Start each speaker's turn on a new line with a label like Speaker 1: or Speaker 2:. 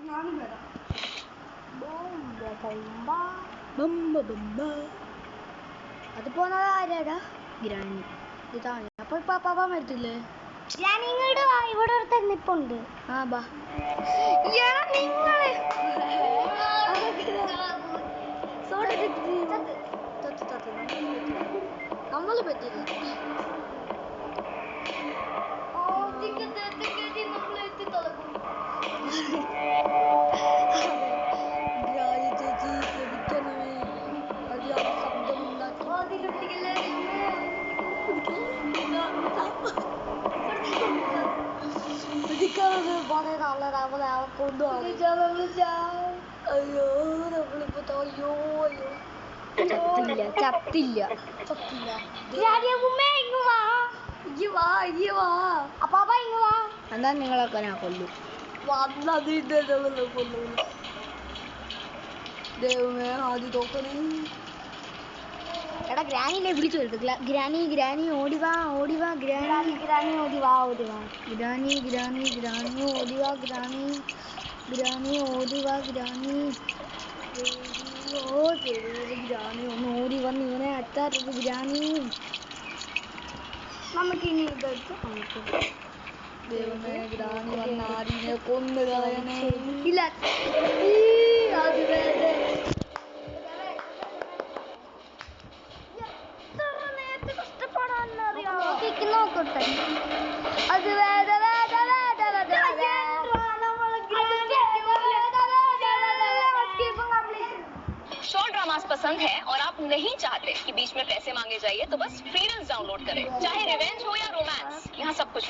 Speaker 1: ഞാനും വരാം.
Speaker 2: അത് പോന്നത് ആരാടാ? ഗ്രാനി. ഇതാണ്. അപ്പൊ പാപ്പാ വരത്തില്ലേ? ഗ്രാനി ഇങ്ങോട്ട് വാ, ഇവിടെ ഒരു നിപ്പുണ്ട്. ആ ബാ. നമ്മള് പറ്റില്ല. ചത്തില്ല. എന്നാ നിങ്ങളൊക്കെ ഞാൻ കൊല്ലും.
Speaker 1: ദൈവമേ ആദ്യം തോക്കണേ.
Speaker 2: എടാ ഗ്രാനിനെ വിളിച്ചു വരുത്ത്. ഗ്രാനി ഗ്രാനി ഓടിവാ ഓടിവാ ഗ്രാനി ഗ്രാനി ഓടിവാ ഓടിവാ ഗ്രാനി ഗ്രാനി ഗ്രാനി ഓടിവാ ഗ്രാനി ഗ്രാനി ഓടിവാ ഗ്രാനി ഗ്രാനി ഒന്ന് ഓടി വന്ന് ഇവനെ അറ്റാറത് ഗ്രാനി. നമുക്കിനി ഇതെടുത്ത് നമുക്ക്
Speaker 1: ദൈവമേ ഗ്രാനി വന്ന ആടിനെ കൊന്നു കളയണേ.
Speaker 2: ഇല്ല അത് വേറെ നോക്കട്ടെ. അത് വേദ വേദ വേദ വേദ
Speaker 3: शॉर्ट ड्रामास पसंद है और आप नहीं चाहते कि बीच में पैसे मांगे जाइए तो बस फ्रीडम्स डाउनलोड करें. चाहे रिवेंज हो या रोमांस, यहाँ सब कुछ